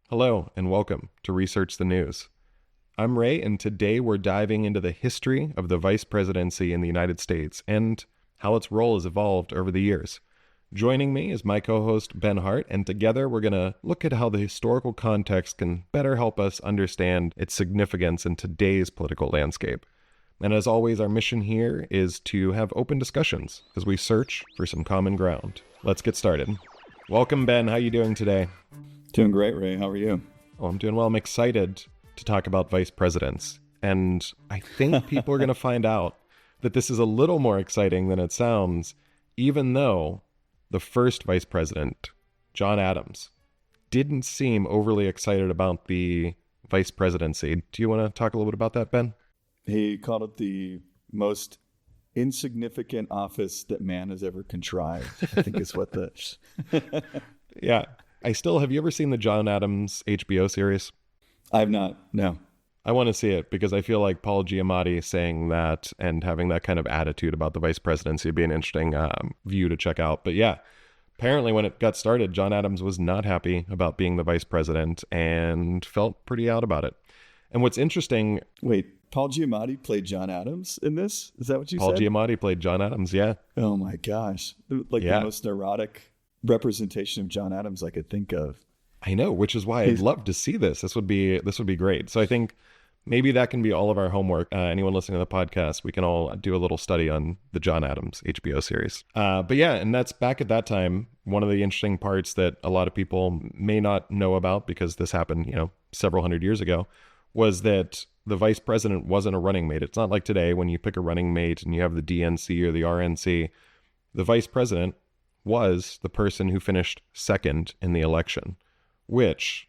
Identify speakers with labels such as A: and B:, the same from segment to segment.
A: Hello, and welcome to Research the News. I'm Ray, and today we're diving into the history of the Vice Presidency in the United States and how its role has evolved over the years. Joining me is my co-host Ben Hart, and together we're going to look at how the historical context can better help us understand its significance in today's political landscape. And as always, our mission here is to have open discussions as we search for some common ground. Let's get started. Welcome, Ben. How you doing today?
B: Doing great, Ray. How are you?
A: Oh, I'm doing well. I'm excited to talk about vice presidents. And I think people are going to find out that this is a little more exciting than it sounds, even though the first vice president, John Adams, didn't seem overly excited about the vice presidency. Do you want to talk a little bit about that, Ben?
B: He called it the most insignificant office that man has ever contrived, I think is what the...
A: Yeah. Have you ever seen the John Adams HBO series?
B: I have not, no.
A: I want to see it because I feel like Paul Giamatti saying that and having that kind of attitude about the vice presidency would be an interesting view to check out. But yeah, apparently when it got started, John Adams was not happy about being the vice president and felt pretty out about it. And what's interesting...
B: Wait, Paul Giamatti played John Adams in this? Is that what you
A: Paul
B: said?
A: Paul Giamatti played John Adams, yeah.
B: Oh my gosh. The most neurotic representation of John Adams I could think of.
A: I know, which is why I'd love to see this. This would be great. So I think maybe that can be all of our homework. Anyone listening to the podcast, we can all do a little study on the John Adams HBO series. But yeah, and that's back at that time. One of the interesting parts that a lot of people may not know about, because this happened, several hundred years ago, was that the vice president wasn't a running mate. It's not like today when you pick a running mate and you have the DNC or the RNC. The vice president was the person who finished second in the election, which,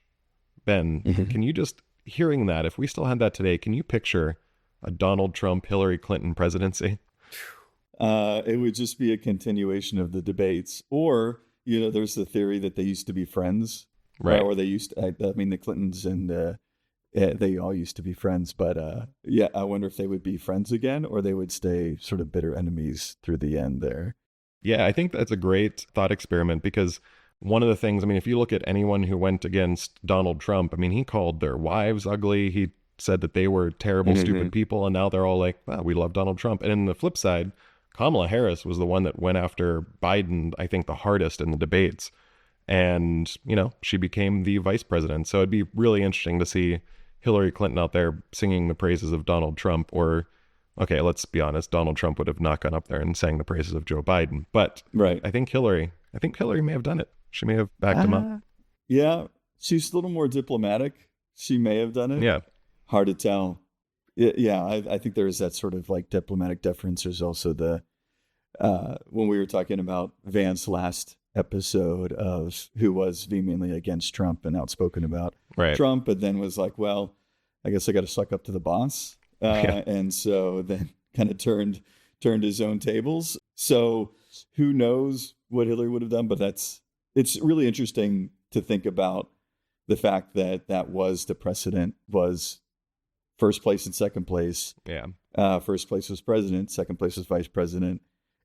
A: Ben, can you just, hearing that, if we still had that today, can you picture a Donald Trump, Hillary Clinton presidency?
B: It would just be a continuation of the debates. Or, there's the theory that they used to be friends.
A: Right.
B: Or they used to, the Clintons and they all used to be friends. But I wonder if they would be friends again or they would stay sort of bitter enemies through the end there.
A: Yeah, I think that's a great thought experiment because one of the things, if you look at anyone who went against Donald Trump, he called their wives ugly. He said that they were terrible, stupid people. And now they're all like, wow, we love Donald Trump. And in the flip side, Kamala Harris was the one that went after Biden, I think, the hardest in the debates. And, she became the vice president. So it'd be really interesting to see Hillary Clinton out there singing the praises of Donald Trump, or, okay, let's be honest, Donald Trump would have not gone up there and sang the praises of Joe Biden. But
B: right.
A: I think Hillary may have done it. She may have backed him up.
B: Yeah, she's a little more diplomatic. She may have done it.
A: Yeah.
B: Hard to tell. Yeah, I think there is that sort of like diplomatic deference. There's also the, when we were talking about Vance's last episode of who was vehemently against Trump and outspoken about Trump, but then was like, well, I guess I got to suck up to the boss. And so then kind of turned his own tables. So who knows what Hillary would have done, but it's really interesting to think about the fact that was the precedent, was first place and second place.
A: Yeah.
B: First place was president, second place was vice president.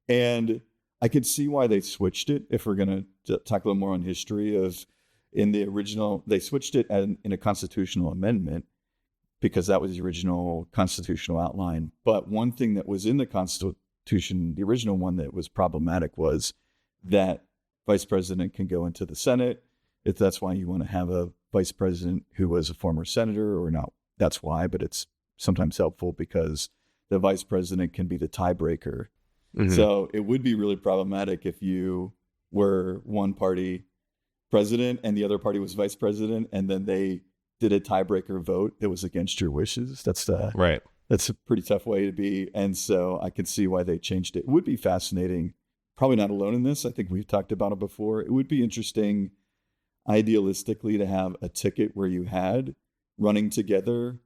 B: And I could see why they switched it. If we're going to talk a little more on history in the original, they switched it in a constitutional amendment because that was the original constitutional outline. But one thing that was in the Constitution, the original one that was problematic, was that vice president can go into the Senate. If that's why you want to have a vice president who was a former senator or not, that's why, but it's sometimes helpful because the vice president can be the tiebreaker. So it would be really problematic if you were one party president and the other party was vice president, and then they did a tiebreaker vote that was against your wishes. That's
A: right.
B: That's a pretty tough way to be. And so I can see why they changed it. It would be fascinating. Probably not alone in this. I think we've talked about it before. It would be interesting, idealistically, to have a ticket where you had running together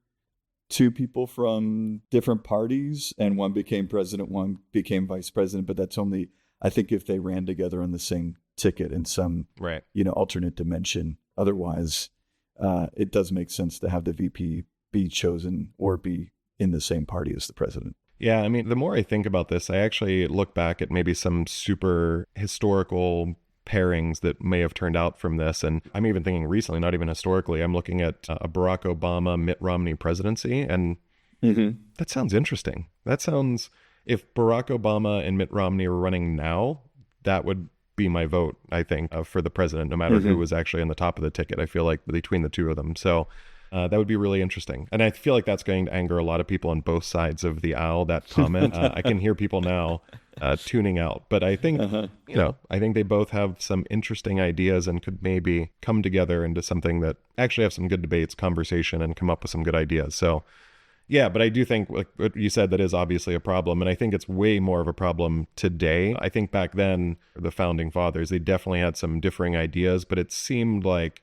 B: two people from different parties and one became president, one became vice president. But that's only, I think, if they ran together on the same ticket in some, alternate dimension. Otherwise, it does make sense to have the VP be chosen or be in the same party as the president.
A: Yeah, the more I think about this, I actually look back at maybe some super historical pairings that may have turned out from this. And I'm even thinking recently, not even historically, I'm looking at a Barack Obama, Mitt Romney presidency. And that sounds interesting. That sounds, if Barack Obama and Mitt Romney were running now, that would be my vote, I think, for the president, no matter who was actually on the top of the ticket. I feel like between the two of them. So that would be really interesting. And I feel like that's going to anger a lot of people on both sides of the aisle, that comment. I can hear people now tuning out. But I think, I think they both have some interesting ideas and could maybe come together into something that actually have some good debates, conversation, and come up with some good ideas. So yeah, but I do think, like what you said, that is obviously a problem. And I think it's way more of a problem today. I think back then, the founding fathers, they definitely had some differing ideas, but it seemed like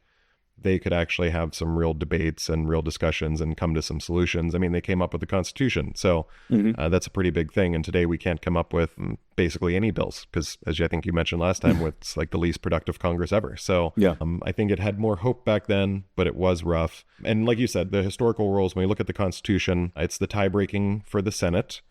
A: they could actually have some real debates and real discussions and come to some solutions. I mean, they came up with the Constitution. So that's a pretty big thing. And today we can't come up with basically any bills because, as I think you mentioned last time, it's like the least productive Congress ever. So I think it had more hope back then, but it was rough. And like you said, the historical roles, when we look at the Constitution, it's the tie-breaking for the Senate.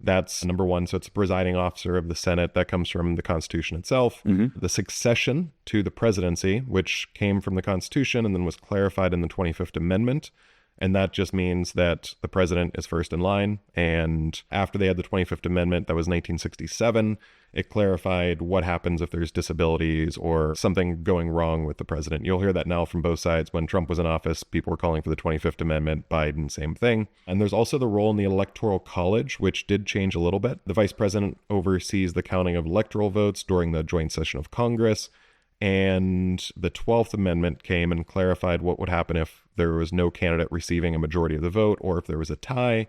A: That's number one. So it's the presiding officer of the Senate. That comes from the Constitution itself. The succession to the presidency, which came from the Constitution and then was clarified in the 25th Amendment. And that just means that the president is first in line. And after they had the 25th Amendment, that was 1967, it clarified what happens if there's disabilities or something going wrong with the president. You'll hear that now from both sides. When Trump was in office, people were calling for the 25th Amendment. Biden, same thing. And there's also the role in the Electoral College, which did change a little bit. The vice president oversees the counting of electoral votes during the joint session of Congress. And the 12th Amendment came and clarified what would happen if there was no candidate receiving a majority of the vote or if there was a tie.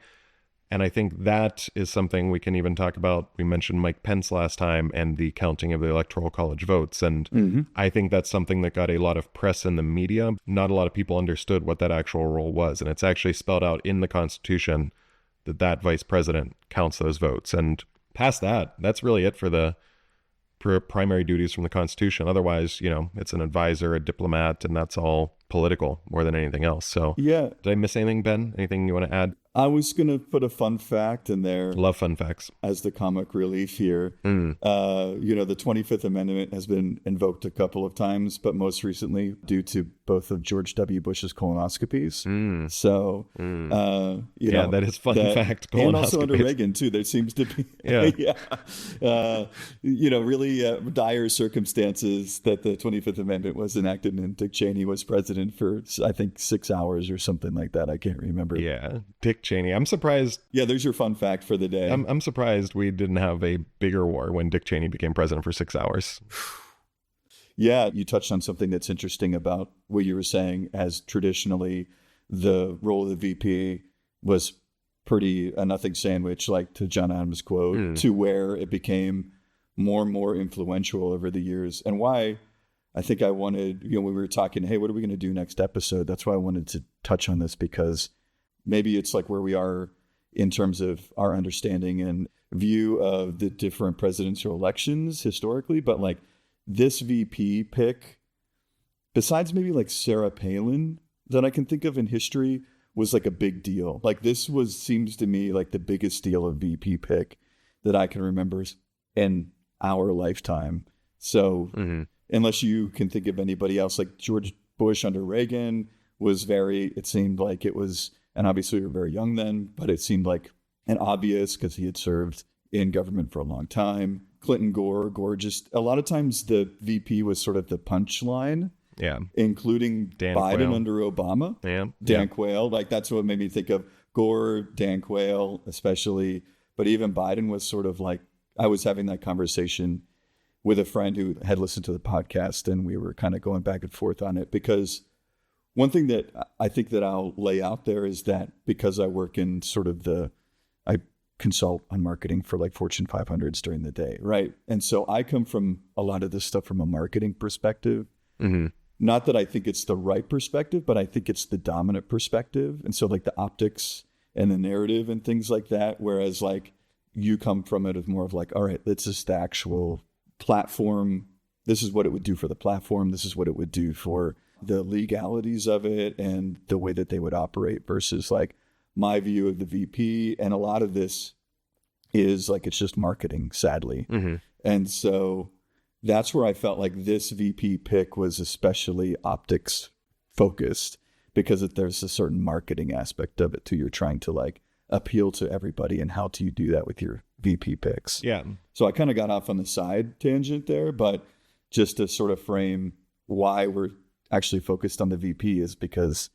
A: And I think that is something we can even talk about. We mentioned Mike Pence last time and the counting of the Electoral College votes. And I think that's something that got a lot of press in the media. Not a lot of people understood what that actual role was. And it's actually spelled out in the Constitution that vice president counts those votes. And past that, that's really it for the primary duties from the Constitution. Otherwise, it's an advisor, a diplomat, and that's all political more than anything else. So did I miss anything, Ben? Anything you want to add?
B: I was going to put a fun fact in there.
A: Love fun facts.
B: As the comic relief here. The 25th Amendment has been invoked a couple of times, but most recently due to both of George W. Bush's colonoscopies. So,
A: that is fun fact.
B: And also under Reagan, too. There seems to be, really dire circumstances that the 25th Amendment was enacted and Dick Cheney was president for, I think, 6 hours or something like that. I can't remember.
A: Yeah. Dick Cheney. I'm surprised.
B: Yeah, there's your fun fact for the day.
A: I'm surprised we didn't have a bigger war when Dick Cheney became president for 6 hours.
B: Yeah, you touched on something that's interesting about what you were saying, as traditionally the role of the VP was pretty a nothing sandwich, like to John Adams' quote, to where it became more and more influential over the years. And why I think I wanted, when we were talking, hey, what are we going to do next episode? That's why I wanted to touch on this, because maybe it's like where we are in terms of our understanding and view of the different presidential elections historically. But like this VP pick, besides maybe like Sarah Palin, that I can think of in history, was like a big deal. Like this seems to me like the biggest deal of VP pick that I can remember in our lifetime. So unless you can think of anybody else, like George Bush under Reagan was it seemed like it was, and obviously we were very young then, but it seemed like an obvious because he had served in government for a long time. Clinton, Gore, just a lot of times the VP was sort of the punchline. Yeah. Including Dan Biden Quayle. Under Obama.
A: Yeah.
B: Dan Quayle. Like that's what made me think of Gore, Dan Quayle, especially. But even Biden was sort of like, I was having that conversation with a friend who had listened to the podcast, and we were kind of going back and forth on it, because one thing that I think that I'll lay out there is that because I work in sort of I consult on marketing for like Fortune 500s during the day, right? And so I come from a lot of this stuff from a marketing perspective. Not that I think it's the right perspective, but I think it's the dominant perspective. And so like the optics and the narrative and things like that, whereas like you come from it as more of like, all right, it's just the actual platform. This is what it would do for the platform. This is what it would do for the legalities of it and the way that they would operate, versus like my view of the VP. And a lot of this is like, it's just marketing, sadly. And so that's where I felt like this VP pick was especially optics focused, because there's a certain marketing aspect of it too. You're trying to like appeal to everybody, and how do you do that with your VP picks?
A: Yeah.
B: So I kind of got off on the side tangent there, but just to sort of frame why we're actually focused on the VP is because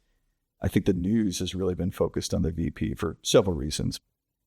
B: I think the news has really been focused on the VP for several reasons.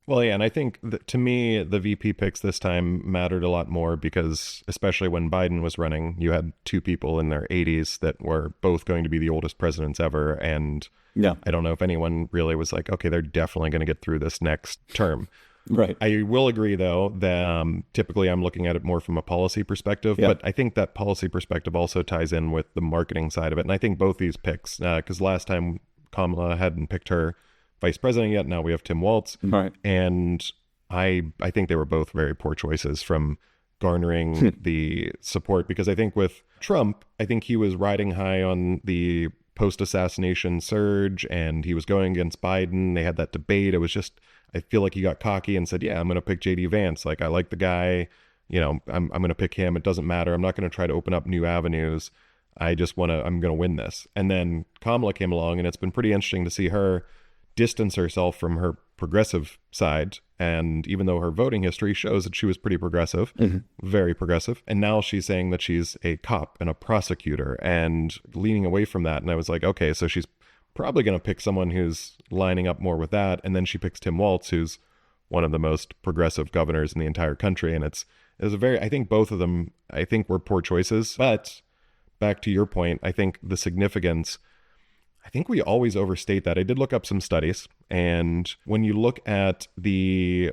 A: Well, yeah, and I think that to me, the VP picks this time mattered a lot more because, especially when Biden was running, you had two people in their 80s that were both going to be the oldest presidents ever. And
B: Yeah.
A: I don't know if anyone really was like, okay, they're definitely going to get through this next term.
B: Right.
A: I will agree, though, that typically I'm looking at it more from a policy perspective,
B: Yeah.
A: but I think that policy perspective also ties in with the marketing side of it. And I think both these picks, because last time Kamala hadn't picked her vice president yet, now we have Tim Walz.
B: Right.
A: And I think they were both very poor choices from garnering the support, because I think with Trump, I think he was riding high on the post-assassination surge and he was going against Biden. They had that debate. It was just, I feel like he got cocky and said, yeah, I'm going to pick JD Vance. Like, I like the guy, you know, I'm going to pick him. It doesn't matter. I'm not going to try to open up new avenues. I'm going to win this. And then Kamala came along, and it's been pretty interesting to see her distance herself from her progressive side. And even though her voting history shows that she was pretty progressive, very progressive, and now she's saying that she's a cop and a prosecutor and leaning away from that. And I was like, okay, so she's probably going to pick someone who's lining up more with that. And then she picks Tim Walz, who's one of the most progressive governors in the entire country. And it was I think both of them, I think, were poor choices. But back to your point, I think the significance, I think we always overstate that. I did look up some studies, and when you look at the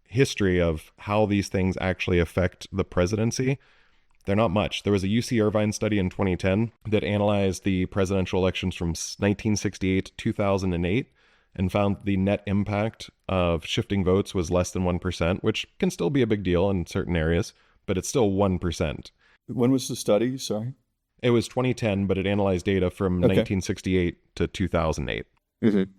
A: history of how these things actually affect the presidency, they're not much. There was a UC Irvine study in 2010 that analyzed the presidential elections from 1968 to 2008 and found the net impact of shifting votes was less than 1%, which can still be a big deal in certain areas, but it's still 1%.
B: When was the study? Sorry.
A: It was 2010, but it analyzed data from 1968 to 2008.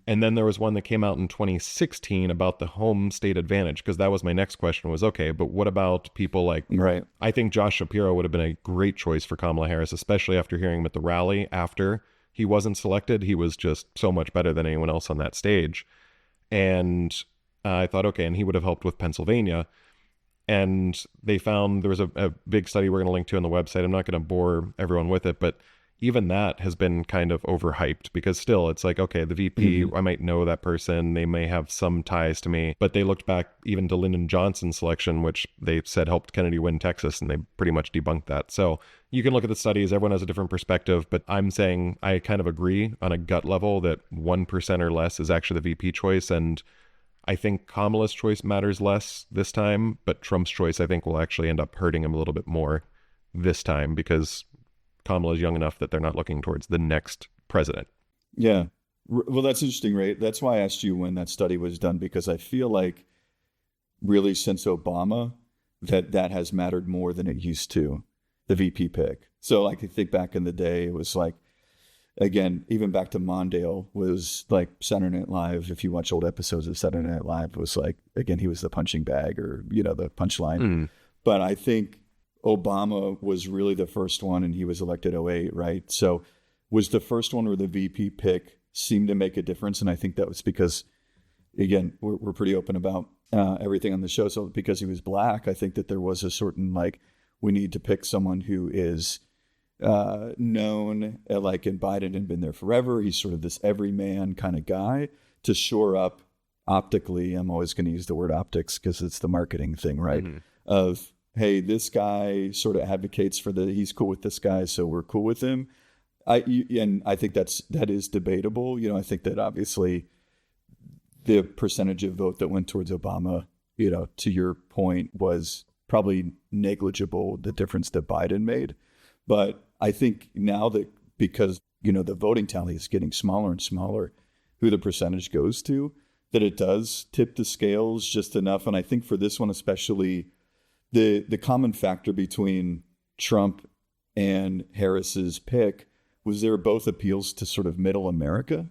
A: And then there was one that came out in 2016 about the home state advantage, because that was my next question was, okay, but what about people like,
B: Right.
A: I think Josh Shapiro would have been a great choice for Kamala Harris, especially after hearing him at the rally after he wasn't selected. He was just so much better than anyone else on that stage. And I thought, okay, and he would have helped with Pennsylvania. And they found there was a big study we're going to link to on the website. I'm not going to bore everyone with it, but even that has been kind of overhyped, because still it's like, okay, the VP, I might know that person. They may have some ties to me, but they looked back even to Lyndon Johnson's selection, which they said helped Kennedy win Texas, and they pretty much debunked that. So you can look at the studies. Everyone has a different perspective, but I'm saying I kind of agree on a gut level that 1% or less is actually the VP choice. And I think Kamala's choice matters less this time, but Trump's choice, I think, will actually end up hurting him a little bit more this time, because Kamala's young enough that they're not looking towards the next president.
B: Yeah. Well, that's interesting, right? That's why I asked you when that study was done, because I feel like really since Obama that has mattered more than it used to, the VP pick. So like, I think back in the day, it was like, again, even back to Mondale was like Saturday Night Live. If you watch old episodes of Saturday Night Live, it was like, again, he was the punching bag, or, you know, the punchline. But I think Obama was really the first one, and he was elected 2008, right? So was the first one where the VP pick seemed to make a difference. And I think that was because, again, we're pretty open about everything on the show. So because he was black, I think that there was a certain, like, we need to pick someone who is known, like in Biden had been there forever. He's sort of this everyman kind of guy to shore up optically. I'm always going to use the word optics because it's the marketing thing, right? Of, hey, this guy sort of advocates for he's cool with this guy, so we're cool with him. And I think that is debatable. You know, I think that obviously the percentage of vote that went towards Obama, you know, to your point, was probably negligible, the difference that Biden made. But I think now that, because, you know, the voting tally is getting smaller and smaller, who the percentage goes to, that it does tip the scales just enough. And I think for this one especially, the common factor between Trump and Harris's pick was there both appeals to sort of middle America,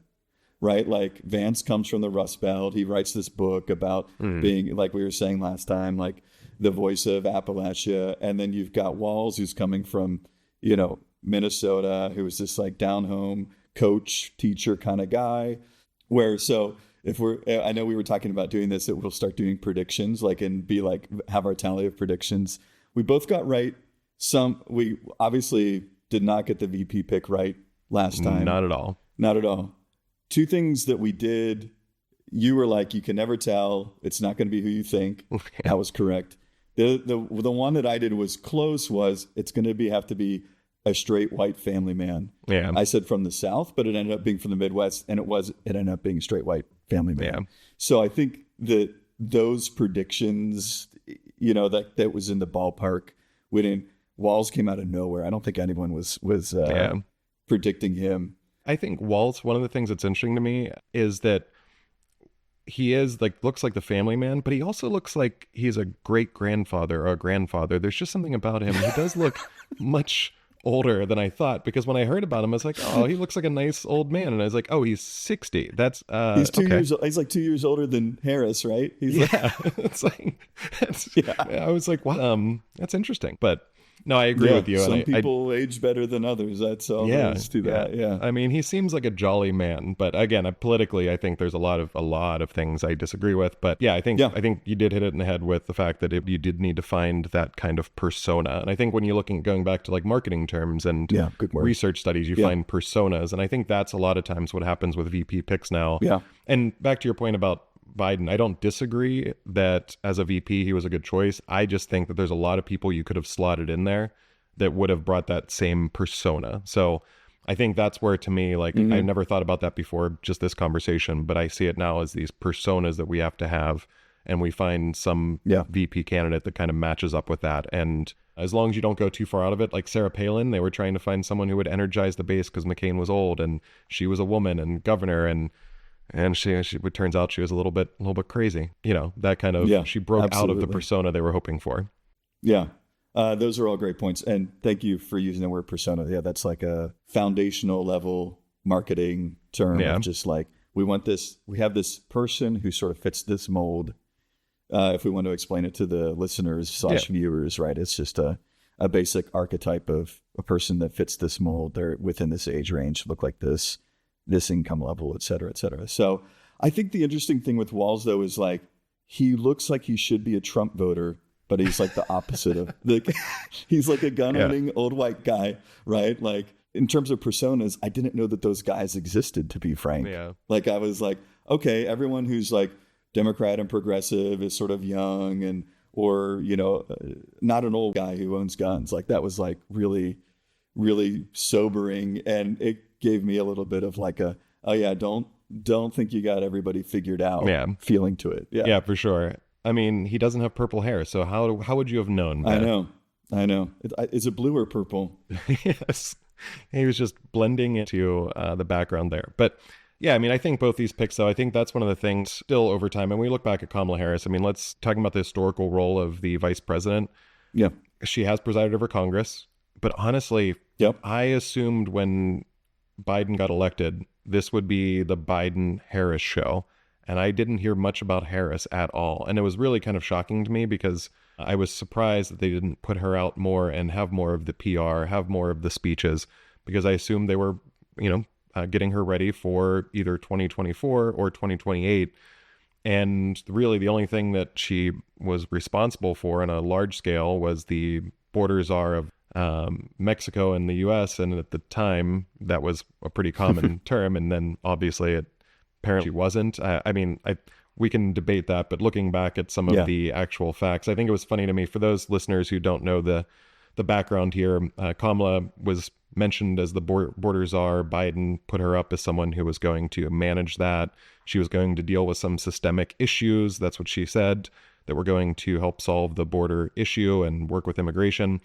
B: right? Like Vance comes from the Rust Belt. He writes this book about being, like we were saying last time, like the voice of Appalachia. And then you've got Walz, who's coming from, Minnesota, who was this like down home coach, teacher kind of guy. So if I know we were talking about doing this, that we'll start doing predictions, and be like, have our tally of predictions. We both got right. We obviously did not get the VP pick right last time.
A: Not at all.
B: Not at all. Two things that we did, you were like, you can never tell. It's not going to be who you think. That was correct. The one that I did was close. It's going to have to be a straight white family man.
A: Yeah.
B: I said from the South, but it ended up being from the Midwest, and it ended up being a straight white family man. Yeah. So I think that those predictions, that was in the ballpark. Walz came out of nowhere. I don't think anyone was predicting him.
A: I think Walz, one of the things that's interesting to me is that he is looks like the family man, but he also looks like he's a great grandfather or a grandfather. There's just something about him. He does look much older than I thought, because when I heard about him, I was like, oh, he looks like a nice old man. And I was like, oh, he's 60. That's
B: he's 2 years. He's like 2 years older than Harris, right?
A: I was like, wow, that's interesting. But no, I agree with you.
B: Some people age better than others. That's all there is to that. Yeah.
A: I mean, he seems like a jolly man, but again, politically, I think there's a lot of things I disagree with. But I think you did hit it in the head with the fact that you did need to find that kind of persona. And I think when you're going back to marketing terms and research studies, you find personas. And I think that's a lot of times what happens with VP picks now.
B: Yeah.
A: And back to your point about Biden, I don't disagree that as a VP, he was a good choice. I just think that there's a lot of people you could have slotted in there that would have brought that same persona. So I think that's where, to me, I never thought about that before, just this conversation, but I see it now as these personas that we have to have, and we find some VP candidate that kind of matches up with that. And as long as you don't go too far out of it, like Sarah Palin, they were trying to find someone who would energize the base because McCain was old and she was a woman and governor, and she it turns out she was a little bit crazy, that kind of, she broke out of the persona they were hoping for.
B: Yeah. Those are all great points. And thank you for using the word persona. Yeah. That's like a foundational level marketing term of just we have this person who sort of fits this mold. If we want to explain it to the listeners / viewers, right? It's just a basic archetype of a person that fits this mold. They're within this age range, look like this income level, et cetera, et cetera. So I think the interesting thing with Walz, though, is he looks like he should be a Trump voter, but he's like the opposite of he's like a gun-owning old white guy, right? In terms of personas, I didn't know that those guys existed, to be frank.
A: Yeah.
B: I was like, okay, everyone who's Democrat and progressive is sort of young or not an old guy who owns guns. That was really, really sobering. And it gave me a little bit of don't think you got everybody figured out feeling to it.
A: Yeah, for sure. I mean, he doesn't have purple hair, so how would you have known that?
B: I know. Is it blue or purple?
A: Yes. He was just blending into the background there. But yeah, I mean, I think both these picks, though, I think that's one of the things still over time. And we look back at Kamala Harris. I mean, let's talk about the historical role of the vice president.
B: Yeah.
A: She has presided over Congress. But honestly, I assumed when Biden got elected, this would be the Biden-Harris show. And I didn't hear much about Harris at all. And it was really kind of shocking to me because I was surprised that they didn't put her out more and have more of the PR, have more of the speeches, because I assumed they were, getting her ready for either 2024 or 2028. And really the only thing that she was responsible for on a large scale was the border czar of Mexico and the U.S. And at the time, that was a pretty common term. And then obviously it apparently wasn't. We can debate that, but looking back at some of the actual facts, I think it was funny to me, for those listeners who don't know the background here, Kamala was mentioned as the border czar. Biden put her up as someone who was going to manage that. She was going to deal with some systemic issues. That's what she said, that we're going to help solve the border issue and work with immigration.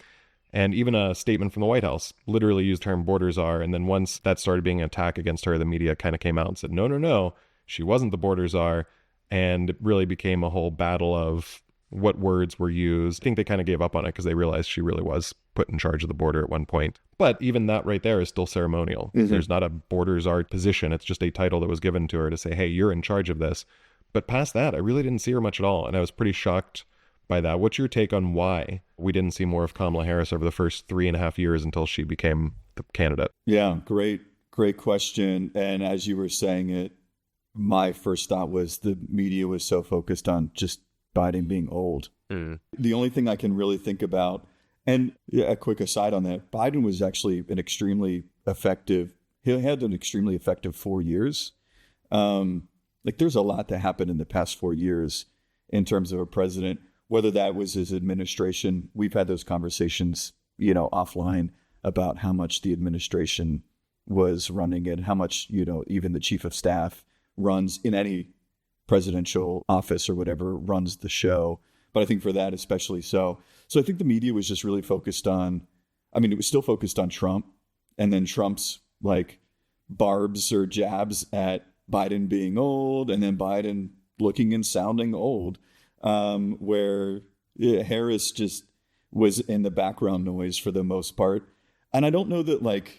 A: And even a statement from the White House literally used the term border czar. And then once that started being an attack against her, the media kind of came out and said, no, she wasn't the border czar. And it really became a whole battle of what words were used. I think they kind of gave up on it because they realized she really was put in charge of the border at one point. But even that right there is still ceremonial. Mm-hmm. There's not a border czar position. It's just a title that was given to her to say, hey, you're in charge of this. But past that, I really didn't see her much at all. And I was pretty shocked by that. What's your take on why we didn't see more of Kamala Harris over the first 3.5 years until she became the candidate?
B: Yeah, great question. And as you were saying it, my first thought was the media was so focused on just Biden being old. The only thing I can really think about, and a quick aside on that, Biden was actually he had an extremely effective 4 years. There's a lot that happened in the past 4 years in terms of a president, whether that was his administration. We've had those conversations, offline about how much the administration was running it, how much, even the chief of staff runs in any presidential office or whatever, runs the show. But I think for that especially so. So I think the media was just really focused on, it was still focused on Trump, and then Trump's barbs or jabs at Biden being old, and then Biden looking and sounding old, where Harris just was in the background noise for the most part. And I don't know that,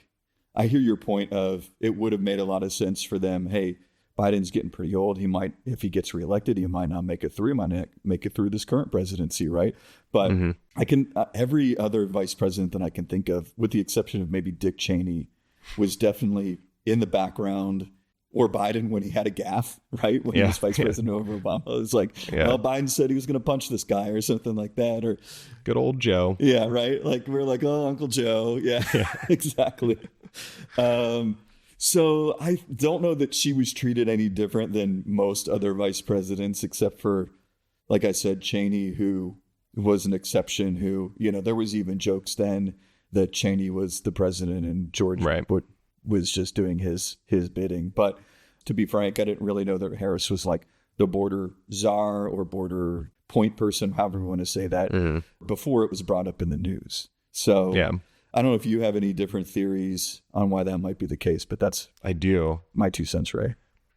B: I hear your point of it would have made a lot of sense for them. Hey, Biden's getting pretty old. He might, if he gets reelected, he might not make it through. He might not make it through this current presidency, right? But I can, every other vice president that I can think of, with the exception of maybe Dick Cheney, was definitely in the background, or Biden when he had a gaffe, right? When he was vice president over Obama. It was well, Biden said he was going to punch this guy or something like that. Or
A: good old Joe.
B: Yeah, right? We're oh, Uncle Joe. Yeah. Exactly. So I don't know that she was treated any different than most other vice presidents, except for, like I said, Cheney, who was an exception, who, there was even jokes then that Cheney was the president and George Bush was just doing his bidding. But to be frank, I didn't really know that Harris was the border czar or border point person, however you want to say that, before it was brought up in the news. So I don't know if you have any different theories on why that might be the case, but
A: I do.
B: My 2 cents, Ray.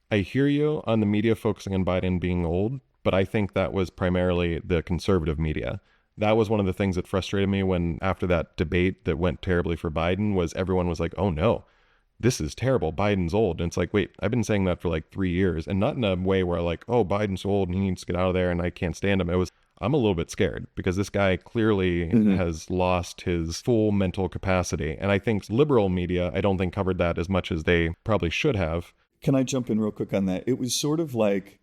A: I hear you on the media focusing on Biden being old, but I think that was primarily the conservative media. That was one of the things that frustrated me when, after that debate that went terribly for Biden, was everyone was like, oh no, this is terrible. Biden's old. And it's wait, I've been saying that for 3 years, and not in a way where oh, Biden's old and he needs to get out of there and I can't stand him. It was, I'm a little bit scared because this guy clearly has lost his full mental capacity. And I think liberal media, I don't think covered that as much as they probably should have.
B: Can I jump in real quick on that? It was sort of like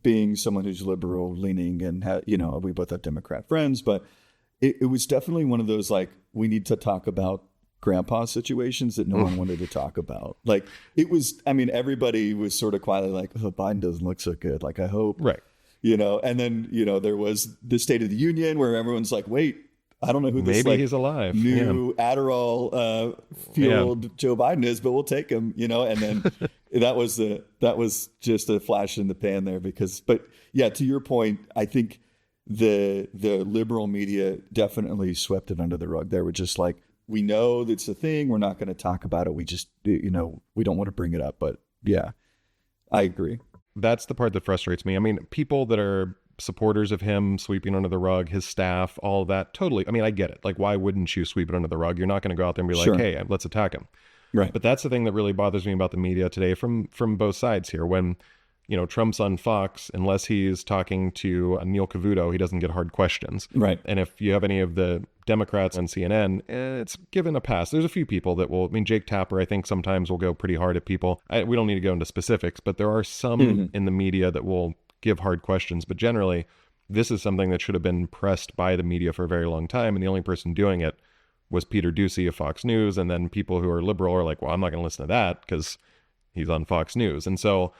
B: being someone who's liberal leaning and, we both have Democrat friends, but it was definitely one of those, we need to talk about grandpa situations that no one wanted to talk about. It was, everybody was sort of quietly oh, Biden doesn't look so good. I hope. Right. And then, there was the State of the Union where everyone's wait, I don't know who this
A: maybe he's alive.
B: New Adderall fueled Joe Biden is, but we'll take him, and then that was just a flash in the pan there but to your point, I think the liberal media definitely swept it under the rug. They were just we know that's a thing. We're not going to talk about it. We just, we don't want to bring it up, but I agree.
A: That's the part that frustrates me. People that are supporters of him sweeping under the rug, his staff, all that, totally. I get it. Why wouldn't you sweep it under the rug? You're not going to go out there and be hey, let's attack him. Right. But that's the thing that really bothers me about the media today from both sides here. When, Trump's on Fox, unless he's talking to Neil Cavuto, he doesn't get hard questions. Right. And if you have any of the Democrats on CNN, it's given a pass. There's a few people that will, Jake Tapper, I think sometimes will go pretty hard at people. We don't need to go into specifics, but there are some in the media that will give hard questions. But generally, this is something that should have been pressed by the media for a very long time. And the only person doing it was Peter Doocy of Fox News. And then people who are liberal are well, I'm not going to listen to that because he's on Fox News. And so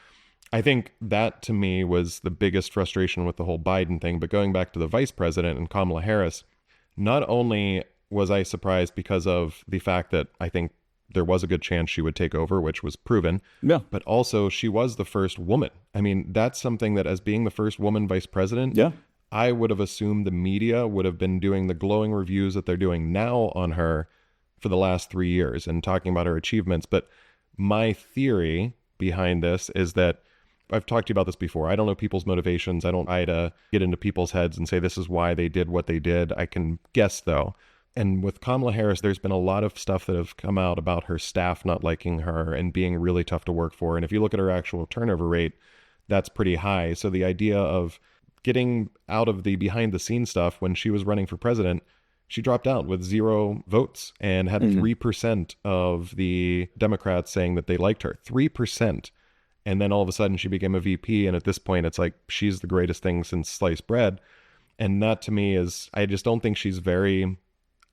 A: I think that to me was the biggest frustration with the whole Biden thing. But going back to the vice president and Kamala Harris, not only was I surprised because of the fact that I think there was a good chance she would take over, which was proven, but also she was the first woman. That's something that, as being the first woman vice president, I would have assumed the media would have been doing the glowing reviews that they're doing now on her for the last 3 years and talking about her achievements. But my theory behind this is that I've talked to you about this before. I don't know people's motivations. I don't try to get into people's heads and say this is why they did what they did. I can guess, though. And with Kamala Harris, there's been a lot of stuff that have come out about her staff not liking her and being really tough to work for. And if you look at her actual turnover rate, that's pretty high. So the idea of getting out of the behind the scenes stuff when she was running for president, she dropped out with 0 votes and had 3% of the Democrats saying that they liked her. 3%. And then all of a sudden she became a VP. And at this point, it's like, she's the greatest thing since sliced bread. And that to me is, I just don't think she's very,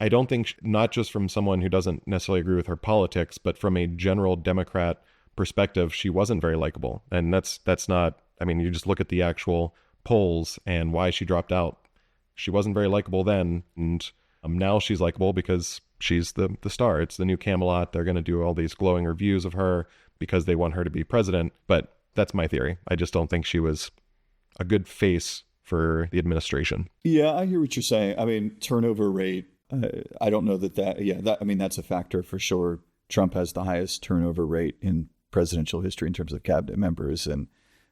A: I don't think, not just from someone who doesn't necessarily agree with her politics, but from a general Democrat perspective, she wasn't very likable. And that's not, I mean, you just look at the actual polls and why she dropped out. She wasn't very likable then. And now she's likable because she's the star. It's the new Camelot. They're going to do all these glowing reviews of her because they want her to be president. But that's my theory. I just don't think she was a good face for the administration.
B: Yeah, I hear what you're saying. I mean, turnover rate, I don't know that's a factor for sure. Trump has the highest turnover rate in presidential history in terms of cabinet members, and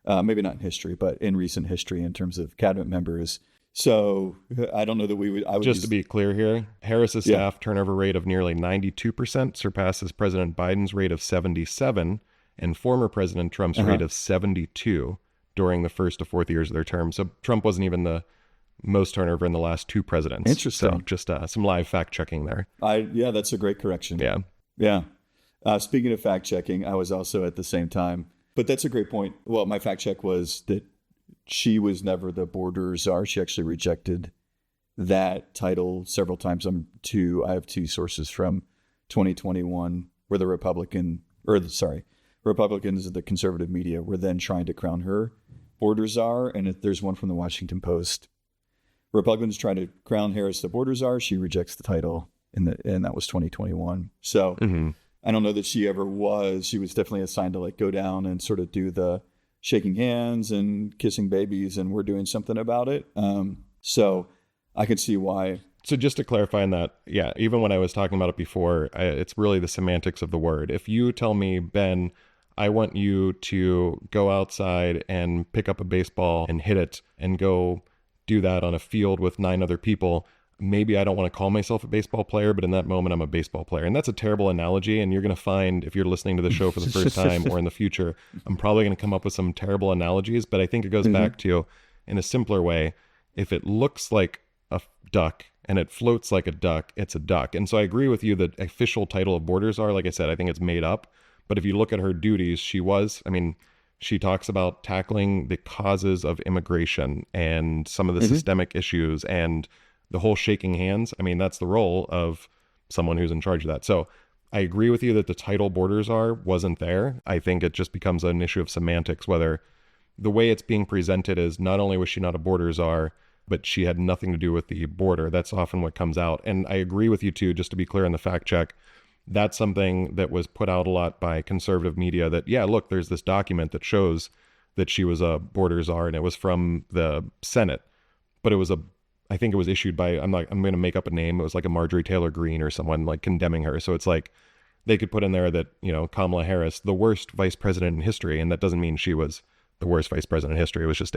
B: maybe not in history, but in recent history in terms of cabinet members. So I don't know that we would.
A: To be clear here, Harris's staff turnover rate of nearly 92% surpasses President Biden's rate of 77% and former President Trump's rate of 72% during the first to fourth years of their term. So Trump wasn't even the most turnover in the last 2 presidents.
B: Interesting.
A: So just some live fact checking there.
B: That's a great correction.
A: Yeah.
B: Speaking of fact checking, I was also at the same time. But that's a great point. Well, my fact check was that she was never the border czar. She actually rejected that title several times. I have 2 sources from 2021 where Republicans of the conservative media were then trying to crown her border czar. And there's one from the Washington Post. Republicans trying to crown Harris the border czar. She rejects the title, and that was 2021. So I don't know that she ever was. She was definitely assigned to like go down and sort of do the shaking hands and kissing babies, and we're doing something about it. So I could see why.
A: So just to clarify on that, even when I was talking about it before, it's really the semantics of the word. If you tell me, Ben, I want you to go outside and pick up a baseball and hit it and go do that on a field with 9 other people, maybe I don't want to call myself a baseball player, but in that moment, I'm a baseball player. And that's a terrible analogy. And you're going to find, if you're listening to the show for the first time or in the future, I'm probably going to come up with some terrible analogies. But I think it goes back to, in a simpler way, if it looks like a duck and it floats like a duck, it's a duck. And so I agree with you that official title of border czar, like I said, I think it's made up. But if you look at her duties, she talks about tackling the causes of immigration and some of the systemic issues and the whole shaking hands. I mean, that's the role of someone who's in charge of that. So I agree with you that the title border czar wasn't there. I think it just becomes an issue of semantics, whether the way it's being presented is not only was she not a border czar, but she had nothing to do with the border. That's often what comes out. And I agree with you too, just to be clear on the fact check, that's something that was put out a lot by conservative media that, look, there's this document that shows that she was a border czar, and it was from the Senate, but I think it was issued by, I'm going to make up a name. It was like a Marjorie Taylor Greene or someone like condemning her. So it's like they could put in there that, Kamala Harris, the worst vice president in history. And that doesn't mean she was the worst vice president in history. It was just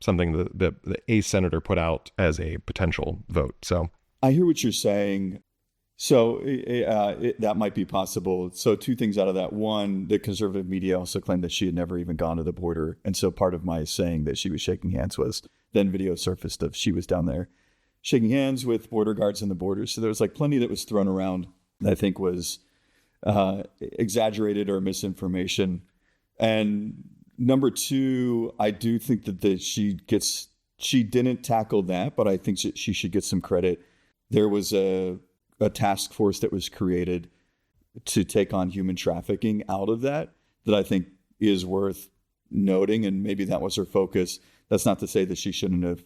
A: something that a senator put out as a potential vote. So
B: I hear what you're saying. So that might be possible. So 2 things out of that. One, the conservative media also claimed that she had never even gone to the border. And so part of my saying that she was shaking hands was then video surfaced of she was down there shaking hands with border guards in the border. So there was like plenty that was thrown around that I think was exaggerated or misinformation. And number 2, I do think that she didn't tackle that, but I think she should get some credit. There was a task force that was created to take on human trafficking out of that I think is worth noting. And maybe that was her focus. That's not to say that she shouldn't have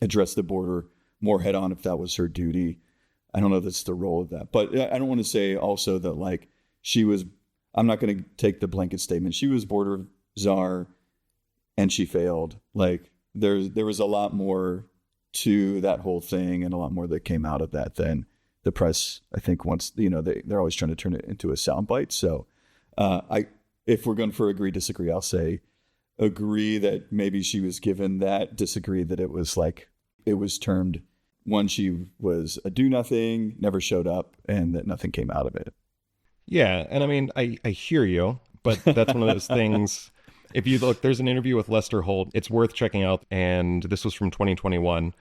B: addressed the border more head on if that was her duty. I don't know if that's the role of that. But I don't want to say also that like I'm not going to take the blanket statement. She was border czar and she failed. Like there was a lot more to that whole thing and a lot more that came out of that than the press, I think, wants, they're always trying to turn it into a soundbite. So if we're going for agree, disagree, I'll say agree that maybe she was given that, disagree that it was termed one, she was a do nothing, never showed up, and that nothing came out of it.
A: Yeah. And I mean, I hear you, but that's one of those things. If you look, there's an interview with Lester Holt. It's worth checking out. And this was from 2021.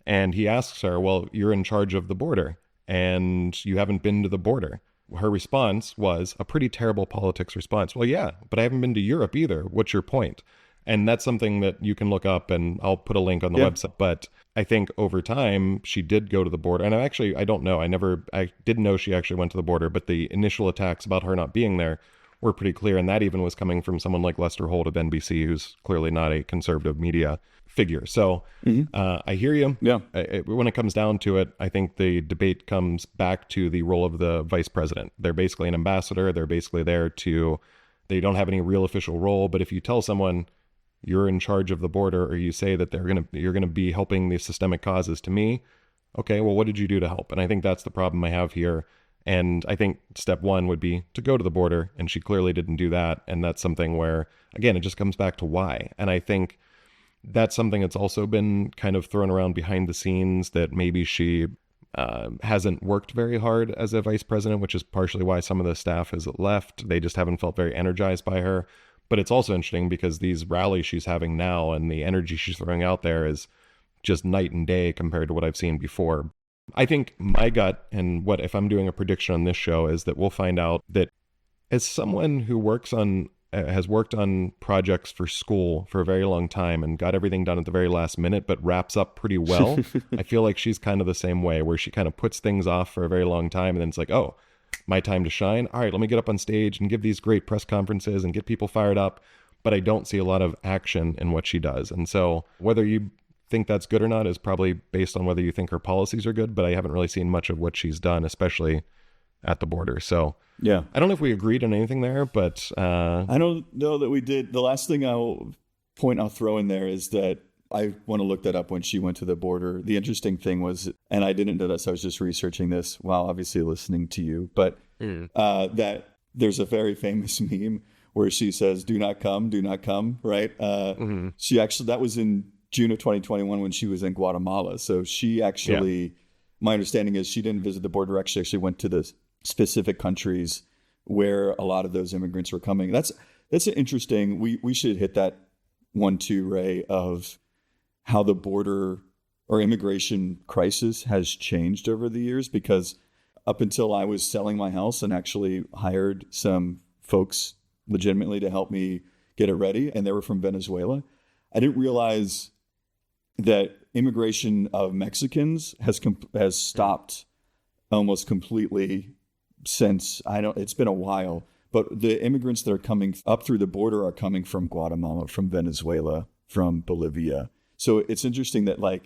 A: And he asks her, well, you're in charge of the border and you haven't been to the border. Her response was a pretty terrible politics response. Well, yeah, but I haven't been to Europe either. What's your point? And that's something that you can look up, and I'll put a link on the website. But I think over time, she did go to the border. And I don't know. I didn't know she actually went to the border, but the initial attacks about her not being there were pretty clear. And that even was coming from someone like Lester Holt of NBC, who's clearly not a conservative media figure. So I hear you.
B: Yeah.
A: When it comes down to it, I think the debate comes back to the role of the vice president. They're basically an ambassador. They're basically there they don't have any real official role. But if you tell someone you're in charge of the border, or you say that you're gonna be helping the systemic causes to me, okay, well, what did you do to help? And I think that's the problem I have here. And I think step one would be to go to the border, and she clearly didn't do that. And that's something where, again, it just comes back to why. And I think that's something that's also been kind of thrown around behind the scenes, that maybe she hasn't worked very hard as a vice president, which is partially why some of the staff has left. They just haven't felt very energized by her. But it's also interesting because these rallies she's having now and the energy she's throwing out there is just night and day compared to what I've seen before. I think my gut, and what if I'm doing a prediction on this show, is that we'll find out that as someone who has worked on projects for school for a very long time and got everything done at the very last minute, but wraps up pretty well, I feel like she's kind of the same way, where she kind of puts things off for a very long time and then it's like, oh, my time to shine. All right, let me get up on stage and give these great press conferences and get people fired up. But I don't see a lot of action in what she does. And so whether you think that's good or not is probably based on whether you think her policies are good, but I haven't really seen much of what she's done, especially at the border. So
B: yeah,
A: I don't know if we agreed on anything there, but
B: I don't know that we did. The last thing I'll throw in there is that I want to look that up when she went to the border. The interesting thing was, and I didn't know this, I was just researching this while obviously listening to you, but that there's a very famous meme where she says, do not come, right? She actually, that was in June of 2021 when she was in Guatemala. So she actually, my understanding is she didn't visit the border, she actually went to the specific countries where a lot of those immigrants were coming. That's an interesting, we should hit that one too, Ray, of how the border or immigration crisis has changed over the years, because up until I was selling my house and actually hired some folks legitimately to help me get it ready, and they were from Venezuela, I didn't realize that immigration of Mexicans has stopped almost completely since, it's been a while, but the immigrants that are coming up through the border are coming from Guatemala, from Venezuela, from Bolivia. So it's interesting that, like,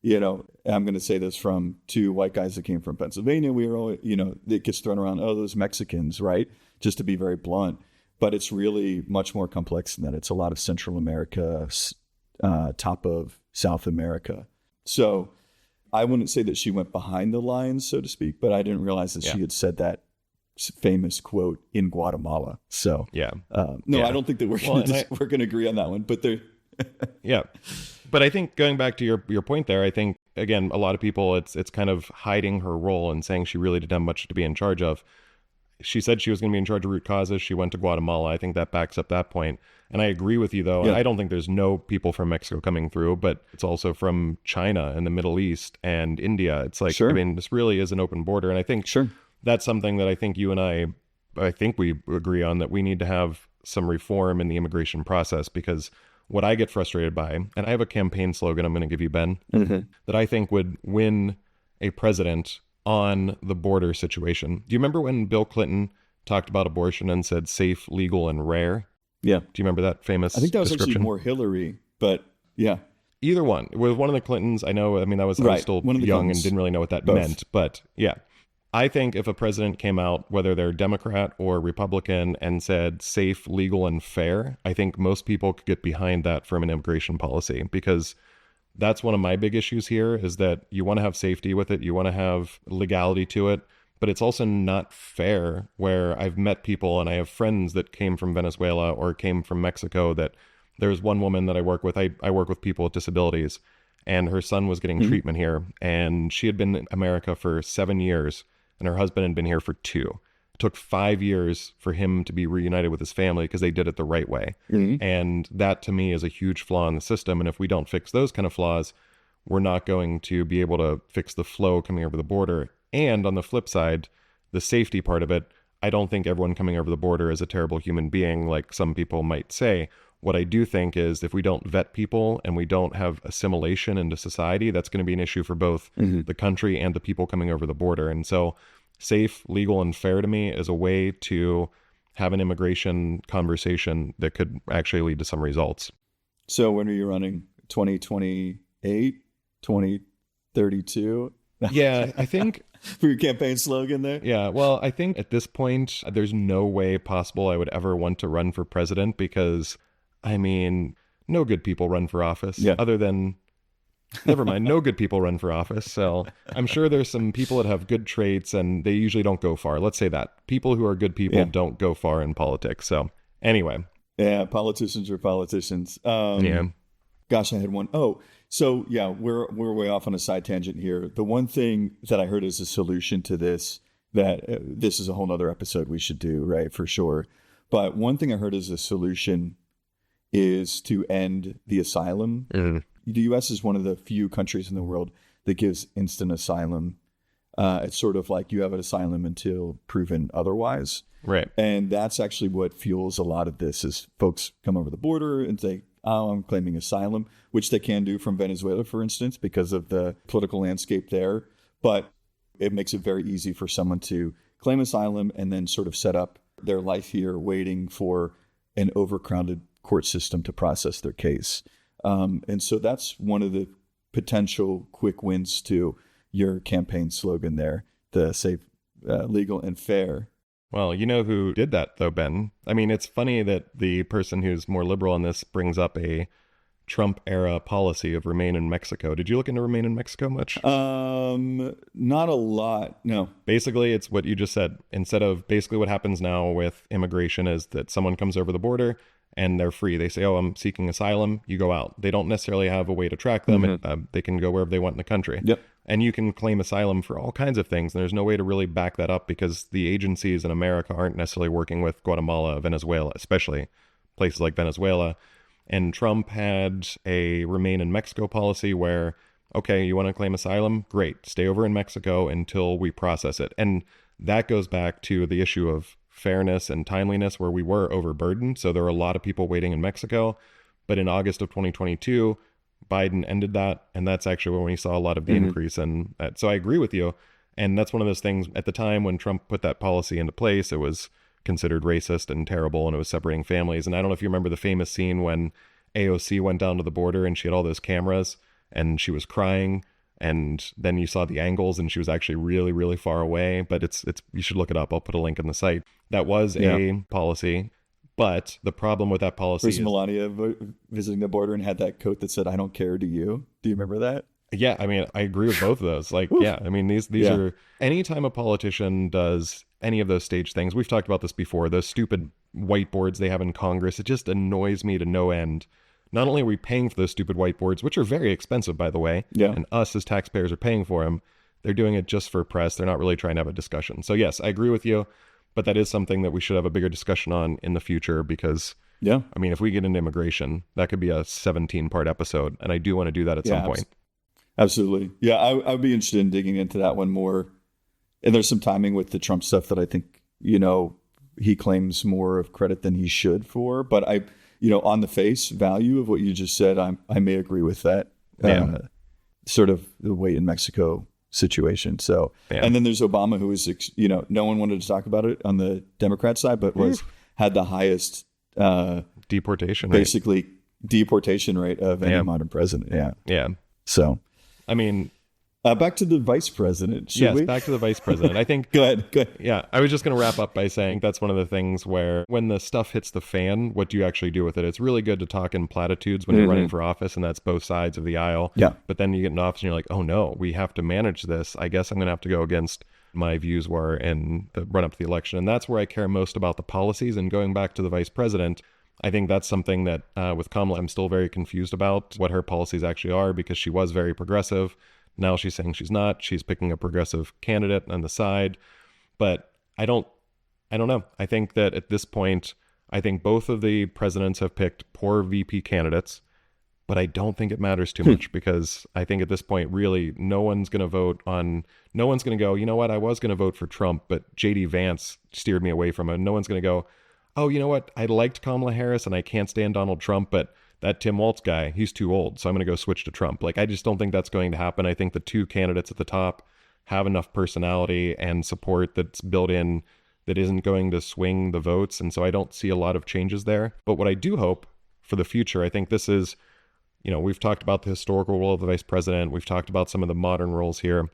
B: I'm going to say this from two white guys that came from Pennsylvania. We were all, it gets thrown around, oh, those Mexicans, right? Just to be very blunt. But it's really much more complex than that. It's a lot of Central America, top of South America. So I wouldn't say that she went behind the lines, so to speak, but I didn't realize that she had said that famous quote in Guatemala. So I don't think that we're going to agree on that one, but there.
A: Yeah. But I think going back to your point there, I think, again, a lot of people, it's kind of hiding her role and saying she really didn't have much to be in charge of. She said she was going to be in charge of root causes. She went to Guatemala. I think that backs up that point. And I agree with you, though. Yeah. I don't think there's no people from Mexico coming through, but it's also from China and the Middle East and India. It's like, I mean, this really is an open border. And I think that's something that I think you and I think we agree on, that we need to have some reform in the immigration process, because what I get frustrated by, and I have a campaign slogan I'm going to give you, Ben, that I think would win a president on the border situation. Do you remember when Bill Clinton talked about abortion and said safe, legal, and rare?
B: Yeah.
A: Do you remember that famous
B: I think that was actually more Hillary, but yeah.
A: Either one. With one of the Clintons, I mean, I was still young and didn't really know what that meant, but yeah. I think if a president came out, whether they're Democrat or Republican, and said safe, legal, and fair, I think most people could get behind that from an immigration policy, because that's one of my big issues here, is that you want to have safety with it. You want to have legality to it, but it's also not fair, where I've met people and I have friends that came from Venezuela or came from Mexico, that there's one woman that I work with. I work with people with disabilities, and her son was getting treatment here, and she had been in America for 7 years. And her husband had been here for 2. It took 5 years for him to be reunited with his family because they did it the right way. And that to me is a huge flaw in the system. And if we don't fix those kind of flaws, we're not going to be able to fix the flow coming over the border. And on the flip side, the safety part of it, I don't think everyone coming over the border is a terrible human being like some people might say. What I do think is if we don't vet people and we don't have assimilation into society, that's going to be an issue for both the country and the people coming over the border. And so safe, legal, and fair to me is a way to have an immigration conversation that could actually lead to some results.
B: So when are you running? 2028, 2032?
A: Yeah, I think...
B: For your campaign slogan there?
A: Yeah, well, I think at this point, there's no way possible I would ever want to run for president because, I mean, no good people run for office other than... Never mind, no good people run for office. So I'm sure there's some people that have good traits and they usually don't go far. Let's say that. People who are good people don't go far in politics. So anyway.
B: Yeah, politicians are politicians. Gosh, I had one. Oh, so yeah, we're way off on a side tangent here. The one thing that I heard as a solution to this, that this is a whole nother episode we should do, right, for sure. But one thing I heard as a solution is to end the asylum. The U.S. is one of the few countries in the world that gives instant asylum. It's sort of like you have an asylum until proven otherwise.
A: Right.
B: And that's actually what fuels a lot of this is folks come over the border and say, oh, I'm claiming asylum, which they can do from Venezuela, for instance, because of the political landscape there. But it makes it very easy for someone to claim asylum and then sort of set up their life here waiting for an overcrowded court system to process their case. And so that's one of the potential quick wins to your campaign slogan there, the safe, legal, and fair.
A: Well, you know who did that, though, Ben? I mean, it's funny that the person who's more liberal on this brings up a Trump-era policy of remain in Mexico. Did you look into remain in Mexico much?
B: Not a lot, no.
A: Basically, it's what you just said. Instead of basically what happens now with immigration is that someone comes over the border and they're free. They say, oh, I'm seeking asylum. You go out. They don't necessarily have a way to track them. They can go wherever they want in the country.
B: Yep.
A: And you can claim asylum for all kinds of things. And there's no way to really back that up because the agencies in America aren't necessarily working with Guatemala, Venezuela, especially places like Venezuela. And Trump had a remain in Mexico policy where, okay, you want to claim asylum? Great. Stay over in Mexico until we process it. And that goes back to the issue of fairness and timeliness where we were overburdened. So there were a lot of people waiting in Mexico. But in August of 2022, Biden ended that. And that's actually when we saw a lot of the increase in that. So I agree with you. And that's one of those things at the time when Trump put that policy into place, it was considered racist and terrible and it was separating families. And I don't know if you remember the famous scene when AOC went down to the border and she had all those cameras and she was crying. And then you saw the angles and she was actually really, really far away. But it's you should look it up. I'll put a link in the site. That was a policy. But the problem with that policy
B: is Melania visiting the border and had that coat that said, I don't care, do you? Do you remember that?
A: Yeah, I mean, I agree with both of those. Like, yeah, I mean, these are, anytime a politician does any of those stage things, we've talked about this before, those stupid whiteboards they have in Congress, it just annoys me to no end. Not only are we paying for those stupid whiteboards, which are very expensive, by the way, and us as taxpayers are paying for them, they're doing it just for press. They're not really trying to have a discussion. So yes, I agree with you, but that is something that we should have a bigger discussion on in the future because, I mean, if we get into immigration, that could be a 17-part episode, and I do want to do that at some point.
B: Absolutely. Yeah, I'd be interested in digging into that one more. And there's some timing with the Trump stuff that I think, he claims more of credit than he should for. But on the face value of what you just said, I may agree with that. Sort of the wait in Mexico situation. So, and then there's Obama, who was, no one wanted to talk about it on the Democrat side, but had the highest
A: deportation
B: rate of any modern president.
A: Yeah.
B: So,
A: I mean,
B: back to the vice president. Should we?
A: Back to the vice president. I think.
B: Go ahead.
A: Yeah, I was just going to wrap up by saying that's one of the things where when the stuff hits the fan, what do you actually do with it? It's really good to talk in platitudes when you're running for office, and that's both sides of the aisle.
B: Yeah.
A: But then you get in office and you're like, oh no, we have to manage this. I guess I'm going to have to go against my views were in the run up to the election. And that's where I care most about the policies. And going back to the vice president, I think that's something that with Kamala, I'm still very confused about what her policies actually are because she was very progressive. Now she's saying she's not. She's picking a progressive candidate on the side. But I don't I don't know. I think that at this point, I think both of the presidents have picked poor VP candidates, but I don't think it matters too much because I think at this point, really, no one's going to go, you know what, I was going to vote for Trump, but JD Vance steered me away from it. No one's going to go, oh, you know what, I liked Kamala Harris and I can't stand Donald Trump, but that Tim Walz guy, he's too old, so I'm going to go switch to Trump. Like, I just don't think that's going to happen. I think the two candidates at the top have enough personality and support that's built in that isn't going to swing the votes. And so I don't see a lot of changes there. But what I do hope for the future, I think this is, we've talked about the historical role of the vice president. We've talked about some of the modern roles here.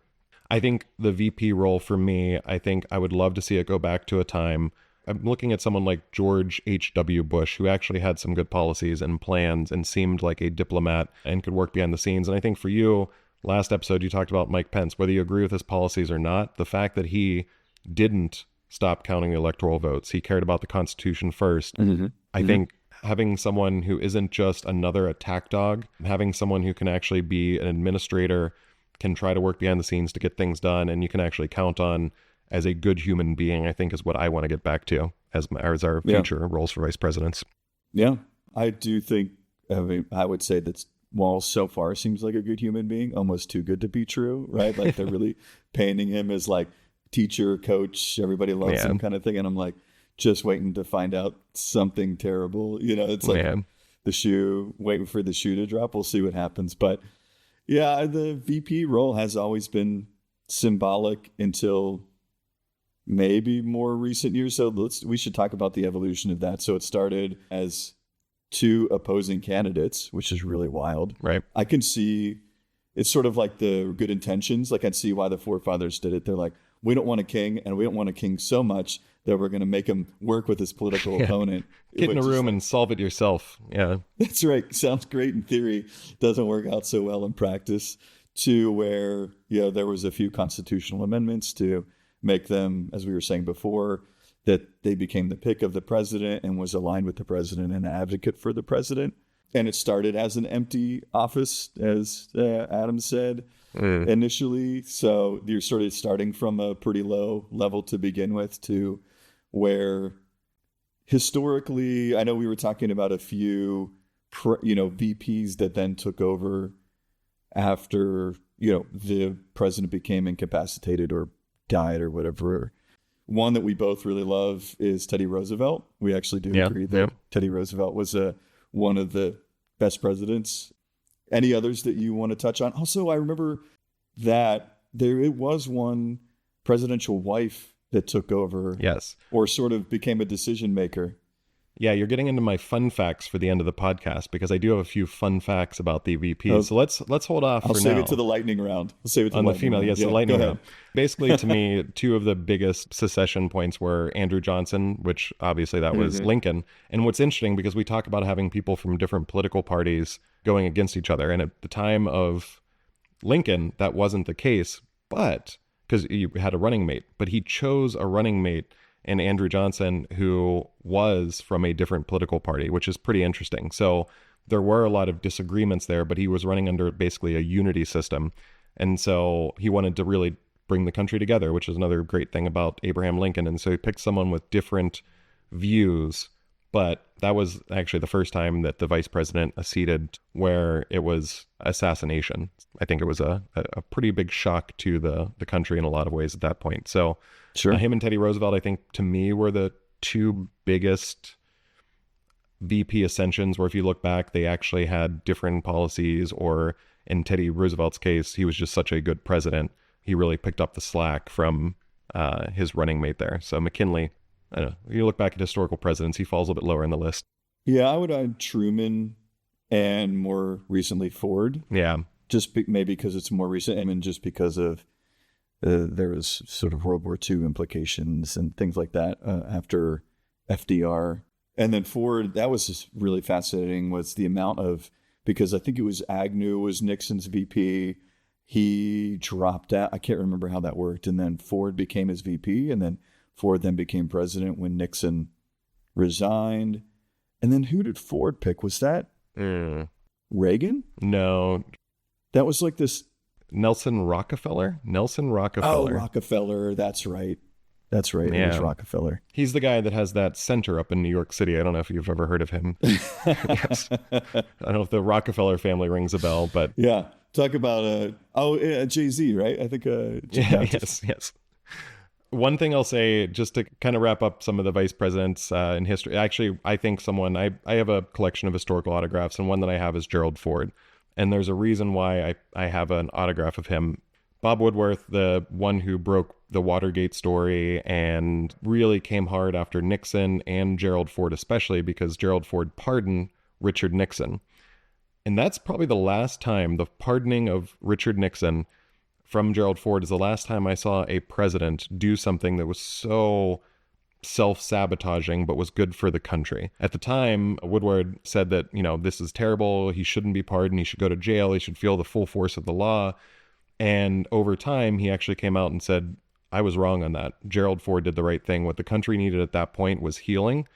A: I think the VP role for me, I think I would love to see it go back to a time. I'm looking at someone like George H.W. Bush, who actually had some good policies and plans and seemed like a diplomat and could work behind the scenes. And I think for you, last episode, you talked about Mike Pence, whether you agree with his policies or not, the fact that he didn't stop counting the electoral votes. He cared about the Constitution first. I think having someone who isn't just another attack dog, having someone who can actually be an administrator, can try to work behind the scenes to get things done, and you can actually count on as a good human being, I think is what I want to get back to as our future roles for vice presidents.
B: Yeah, I do think, I would say that Walz so far seems like a good human being, almost too good to be true, right? Like they're really painting him as like teacher, coach, everybody loves him kind of thing. And I'm like, just waiting to find out something terrible. It's like the shoe, waiting for the shoe to drop. We'll see what happens. But yeah, the VP role has always been symbolic until maybe more recent years. So we should talk about the evolution of that. So it started as two opposing candidates, which is really wild.
A: Right.
B: I can see it's sort of like the good intentions. Like I'd see why the forefathers did it. They're like, we don't want a king, and we don't want a king so much that we're going to make him work with his political opponent.
A: Get in a room and solve it yourself. Yeah.
B: That's right. Sounds great in theory. Doesn't work out so well in practice. To where, there was a few constitutional amendments to make them, as we were saying before, that they became the pick of the president and was aligned with the president and an advocate for the president. And it started as an empty office, as Adam said initially. So you're sort of starting from a pretty low level to begin with, to where historically, I know we were talking about a few, VPs that then took over after, the president became incapacitated or died or whatever. One that we both really love is Teddy Roosevelt. We actually do agree that Teddy Roosevelt was one of the best presidents. Any others that you want to touch on? Also, I remember that it was one presidential wife that took over.
A: Yes.
B: Or sort of became a decision maker.
A: Yeah, you're getting into my fun facts for the end of the podcast, because I do have a few fun facts about the VP. So let's hold off for now.
B: I'll save it to the lightning round. I'll save it to
A: on
B: the
A: female.
B: round.
A: Yes, the lightning round. Basically, to me, two of the biggest secession points were Andrew Johnson, which obviously that was Lincoln. And what's interesting, because we talk about having people from different political parties going against each other. And at the time of Lincoln, that wasn't the case, but because you had a running mate, but he chose a running mate in Andrew Johnson who was from a different political party, which is pretty interesting. So there were a lot of disagreements there, but he was running under basically a unity system. And so he wanted to really bring the country together, which is another great thing about Abraham Lincoln. And so he picked someone with different views, but that was actually the first time that the vice president acceded where it was assassination. I think it was a pretty big shock to the country in a lot of ways at that point. So
B: sure.
A: Him and Teddy Roosevelt, I think, to me, were the two biggest VP ascensions, where if you look back, they actually had different policies, or in Teddy Roosevelt's case, he was just such a good president. He really picked up the slack from his running mate there. So McKinley, I don't know, you look back at historical presidents, he falls a little bit lower in the list.
B: Yeah, I would add Truman and more recently Ford.
A: Yeah.
B: Just maybe because it's more recent, and just because of there was sort of World War II implications and things like that after FDR. And then Ford, that was just really fascinating, was the amount of, because I think it was Agnew was Nixon's VP. He dropped out. I can't remember how that worked. And then Ford became his VP, and then Ford then became president when Nixon resigned. And then who did Ford pick? Was that Reagan?
A: No.
B: That was like this...
A: Nelson Rockefeller.
B: Oh, Rockefeller. That's right. That's right. It was
A: Yeah.
B: Rockefeller.
A: He's the guy that has that center up in New York City. I don't know if you've ever heard of him. Yes. I don't know if the Rockefeller family rings a bell, but
B: Yeah. Talk about, Jay-Z, right? I think,
A: yeah, yes. One thing I'll say, just to kind of wrap up some of the vice presidents in history. Actually, I think I have a collection of historical autographs, and one that I have is Gerald Ford. And there's a reason why I have an autograph of him. Bob Woodworth, the one who broke the Watergate story and really came hard after Nixon, and Gerald Ford especially, because Gerald Ford pardoned Richard Nixon. And that's probably the last time, the pardoning of Richard Nixon from Gerald Ford is the last time I saw a president do something that was so self-sabotaging but was good for the country. At the time, Woodward said that, this is terrible, he shouldn't be pardoned, he should go to jail, he should feel the full force of the law. And over time, he actually came out and said, I was wrong on that. Gerald Ford did the right thing. What the country needed at that point was healing.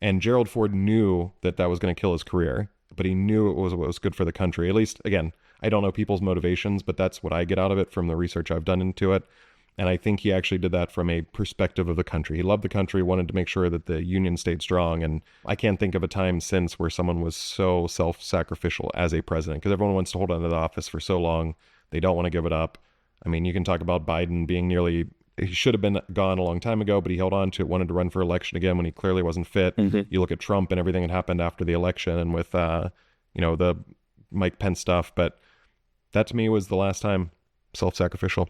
A: And Gerald Ford knew that was going to kill his career, but he knew it was what was good for the country. At least, again, I don't know people's motivations, but that's what I get out of it from the research I've done into it. And I think he actually did that from a perspective of the country. He loved the country, wanted to make sure that the Union stayed strong. And I can't think of a time since where someone was so self-sacrificial as a president, because everyone wants to hold on to the office for so long. They don't want to give it up. I mean, you can talk about Biden being he should have been gone a long time ago, but he held on to it, wanted to run for election again when he clearly wasn't fit.
B: Mm-hmm.
A: You look at Trump and everything that happened after the election and with, the Mike Pence stuff. But that to me was the last time self-sacrificial.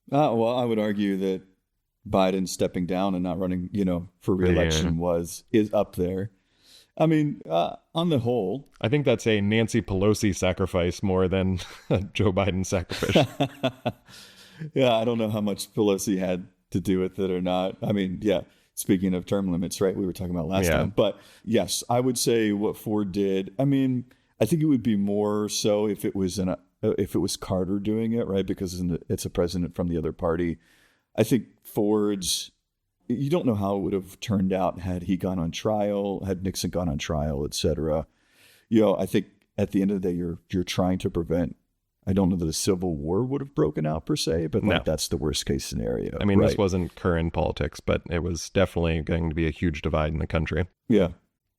B: Well, I would argue that Biden stepping down and not running, for re-election is up there. I mean, on the whole,
A: I think that's a Nancy Pelosi sacrifice more than a Joe Biden sacrifice.
B: Yeah, I don't know how much Pelosi had to do with it or not. I mean, yeah, speaking of term limits, right? We were talking about last time. But yes, I would say what Ford did. I mean, I think it would be more so if it was Carter doing it, right? Because it's a president from the other party. I think you don't know how it would have turned out had he gone on trial, had Nixon gone on trial, et cetera. I think at the end of the day, you're trying to prevent. I don't know that a civil war would have broken out per se, but that's the worst case scenario.
A: I mean,
B: right?
A: This wasn't current politics, but it was definitely going to be a huge divide in the country.
B: Yeah,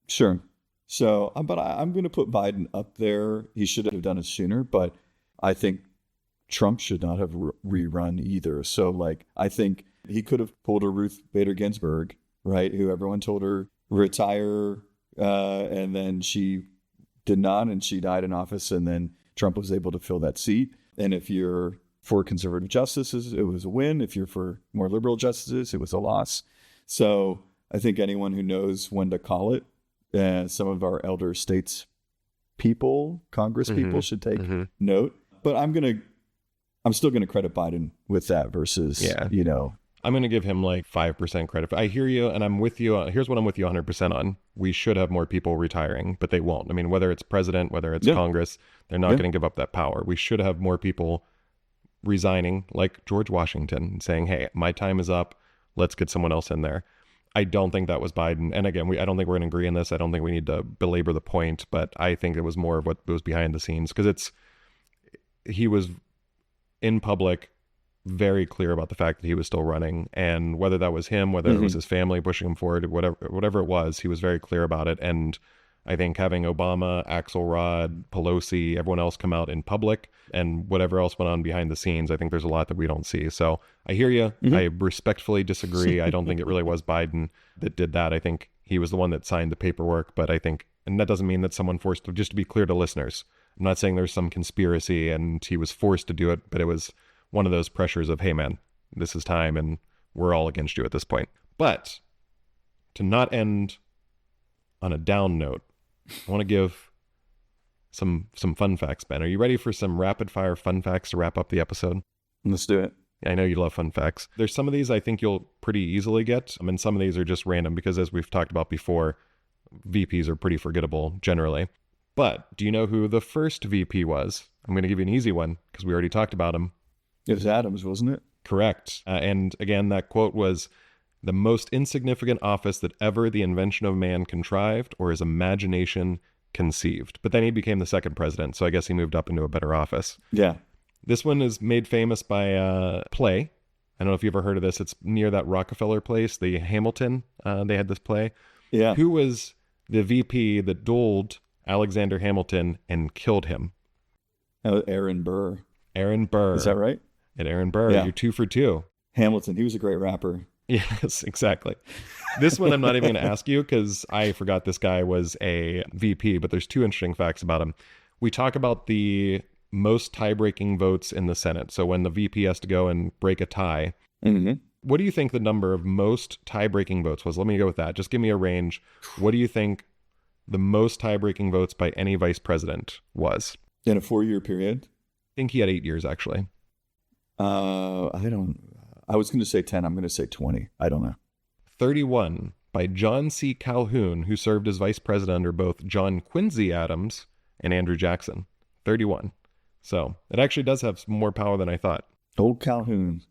B: sure. So, but I'm going to put Biden up there. He should have done it sooner, but I think Trump should not have rerun either. So, I think he could have pulled a Ruth Bader Ginsburg, right? Who everyone told her retire, and then she did not, and she died in office, and then Trump was able to fill that seat. And if you're for conservative justices, it was a win. If you're for more liberal justices, it was a loss. So I think anyone who knows when to call it, some of our elder states people, Congress people should take note. But I'm still gonna credit Biden with that versus
A: I'm going to give him 5% credit. I hear you, and I'm with you. Here's what I'm with you 100% on. We should have more people retiring, but they won't. I mean, whether it's president, whether it's Congress, they're not going to give up that power. We should have more people resigning, like George Washington, and saying, hey, my time is up. Let's get someone else in there. I don't think that was Biden. And again, I don't think we're going to agree on this. I don't think we need to belabor the point, but I think it was more of what was behind the scenes, because he was in public very clear about the fact that he was still running, and whether that was him, whether it was his family pushing him forward, whatever it was, he was very clear about it. And I think having Obama, Axelrod, Pelosi, everyone else come out in public, and whatever else went on behind the scenes, I think there's a lot that we don't see. So I hear you. I respectfully disagree. I don't think it really was Biden that did that. I think he was the one that signed the paperwork, but I think, and that doesn't mean that someone forced to, just to be clear to listeners, I'm not saying there's some conspiracy and he was forced to do it, but it was one of those pressures of, hey man, this is time and we're all against you at this point. But to not end on a down note, I want to give some fun facts, Ben. Are you ready for some rapid fire fun facts to wrap up the episode?
B: Let's do it.
A: I know you love fun facts. There's some of these I think you'll pretty easily get. I mean, some of these are just random because, as we've talked about before, VPs are pretty forgettable generally. But do you know who the first VP was? I'm going to give you an easy one because we already talked about him.
B: It was Adams, wasn't it?
A: Correct. And again, that quote was, "The most insignificant office that ever the invention of man contrived or his imagination conceived." But then he became the second president, so I guess he moved up into a better office.
B: Yeah.
A: This one is made famous by a play I don't know if you ever heard of this. It's near that Rockefeller place, the Hamilton. They had this play.
B: Yeah.
A: Who was the VP that dueled Alexander Hamilton and killed him?
B: Aaron Burr.
A: Aaron Burr.
B: Is that right?
A: And Aaron Burr,
B: Yeah.
A: you're 2 for 2.
B: Hamilton. He was a great rapper.
A: Yes, exactly. This one I'm not even going to ask you because I forgot this guy was a VP, but there's 2 interesting facts about him. We talk about the most tie-breaking votes in the Senate. So when the VP has to go and break a tie,
B: Mm-hmm.
A: what do you think the number of most tie-breaking votes was? Let me go with that. Just give me a range. What do you think the most tie-breaking votes by any vice president was?
B: In a 4-year period?
A: I think he had 8 years, actually.
B: I was going to say 10. I'm going to say 20. I don't know.
A: 31 by John C. Calhoun, who served as vice president under both John Quincy Adams and Andrew Jackson. 31. So it actually does have more power than I thought.
B: Old Calhoun.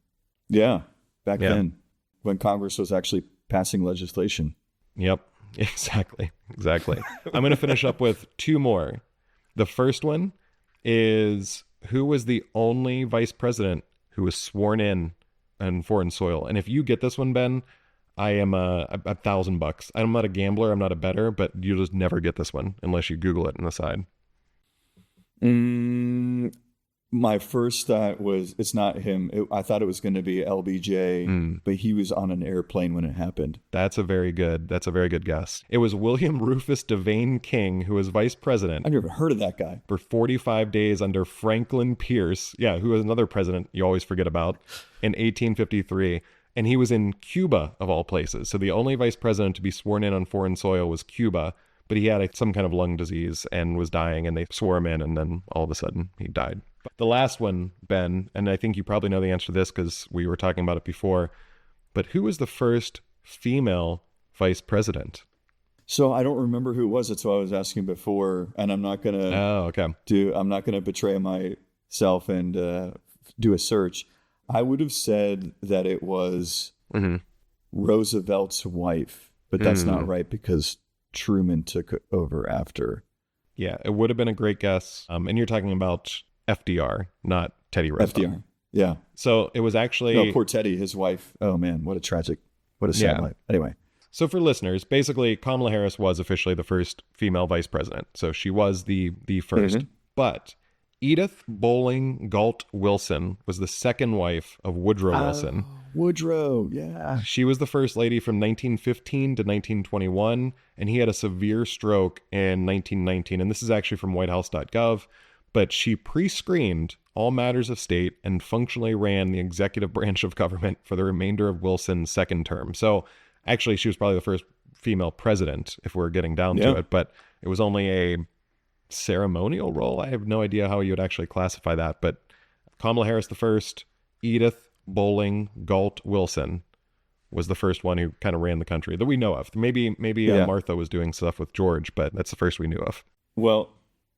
B: Yeah. Back then, when Congress was actually passing legislation.
A: Yep. Exactly. I'm going to finish up with 2 more. The first one is, who was the only vice president who was sworn in on foreign soil? And if you get this one, Ben, I am $1,000. I'm not a gambler. I'm not a bettor, but you'll just never get this one unless you Google it on the side.
B: My first thought was, it's not him. I thought it was going to be LBJ, but he was on an airplane when it happened.
A: That's a very good guess. It was William Rufus Devane King, who was vice president.
B: I've never heard of that guy.
A: For 45 days under Franklin Pierce, who was another president you always forget about, in 1853. And he was in Cuba, of all places. So the only vice president to be sworn in on foreign soil was Cuba, but he had some kind of lung disease and was dying, and they swore him in, and then all of a sudden he died. The last one, Ben, and I think you probably know the answer to this because we were talking about it before, but who was the first female vice president?
B: So I don't remember who it was. That's what I was asking before, and I'm not gonna. I'm not gonna betray myself and do a search. I would have said that it was Roosevelt's wife, but that's not right because Truman took over after.
A: Yeah, it would have been a great guess. And you're talking about FDR, not Teddy Roosevelt.
B: FDR, yeah.
A: So it was actually...
B: No, poor Teddy, his wife. Oh, man, what a sad life. Anyway.
A: So for listeners, basically, Kamala Harris was officially the first female vice president. So she was the first. But Edith Bowling Galt Wilson was the second wife of Woodrow Wilson.
B: Woodrow, yeah.
A: She was the first lady from 1915 to 1921, and he had a severe stroke in 1919. And this is actually from whitehouse.gov. But she pre-screened all matters of state and functionally ran the executive branch of government for the remainder of Wilson's second term. So actually, she was probably the first female president, if we're getting down to it. But it was only a ceremonial role. I have no idea how you would actually classify that. But Kamala Harris the first, Edith Bowling Galt Wilson was the first one who kind of ran the country that we know of. Maybe Martha was doing stuff with George, but that's the first we knew of.
B: Well,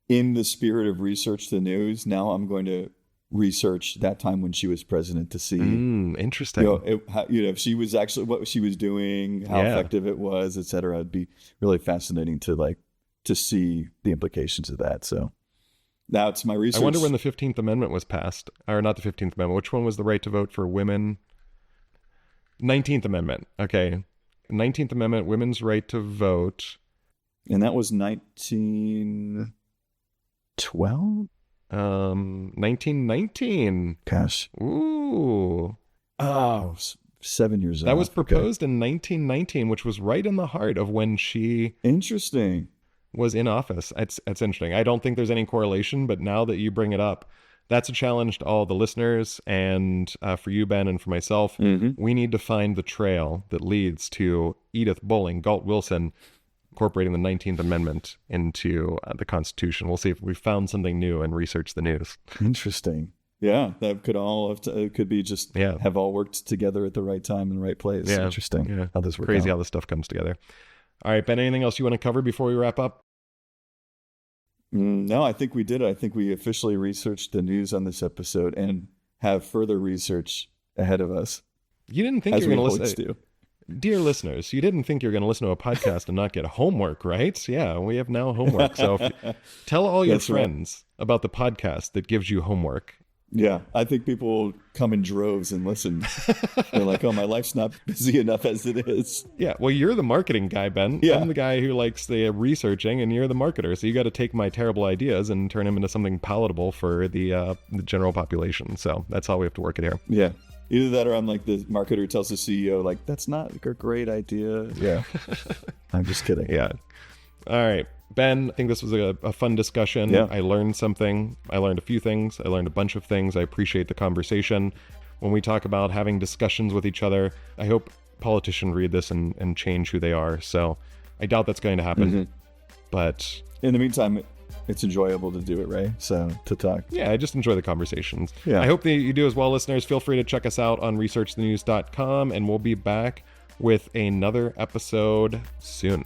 B: in the spirit of research the news, now I'm going to research that time when she was president to see.
A: Interesting.
B: If she was actually what she was doing, how effective it was, et cetera. It'd be really fascinating to see the implications of that. So that's my research.
A: I wonder when the 15th Amendment was passed, or not the 15th Amendment. Which one was the right to vote for women? 19th Amendment. Okay. 19th Amendment, women's right to vote.
B: And that was 1912?
A: 1919.
B: Gosh.
A: Ooh.
B: Oh, 7 years old.
A: That was proposed in 1919, which was right in the heart of when she was in office. It's interesting. I don't think there's any correlation, but now that you bring it up, that's a challenge to all the listeners and for you, Ben, and for myself. We need to find the trail that leads to Edith Bowling Galt Wilson incorporating the 19th Amendment into the Constitution. We'll see if we found something new and research the news.
B: Interesting. Yeah, that could all it could be just have all worked together at the right time and right place.
A: Yeah.
B: Interesting how this works.
A: Crazy how this stuff comes together. All right, Ben, anything else you want to cover before we wrap up?
B: No, I think we did. I think we officially researched the news on this episode and have further research ahead of us.
A: You didn't think you were going to listen. Dear listeners, you didn't think you were going to listen to a podcast and not get homework, right? Yeah, we have now homework. So tell all your friends about the podcast that gives you homework.
B: Yeah, I think people come in droves and listen. They're like, oh, my life's not busy enough as it is.
A: Yeah, well, you're the marketing guy, Ben.
B: Yeah.
A: I'm the guy who likes the researching, and you're the marketer. So you got to take my terrible ideas and turn them into something palatable for the general population. So that's how we have to work it here.
B: Yeah. Either that or I'm like the marketer who tells the CEO, like, that's not a great idea. Yeah. I'm just kidding.
A: Yeah. All right. Ben, I think this was a fun discussion.
B: Yeah.
A: I learned something. I learned a few things. I learned a bunch of things. I appreciate the conversation. When we talk about having discussions with each other, I hope politicians read this and change who they are. So I doubt that's going to happen.
B: Mm-hmm.
A: But
B: in the meantime, it's enjoyable to do it, right? So to talk.
A: Yeah, I just enjoy the conversations.
B: Yeah.
A: I hope that you do as well, listeners. Feel free to check us out on researchthenews.com, and we'll be back with another episode soon.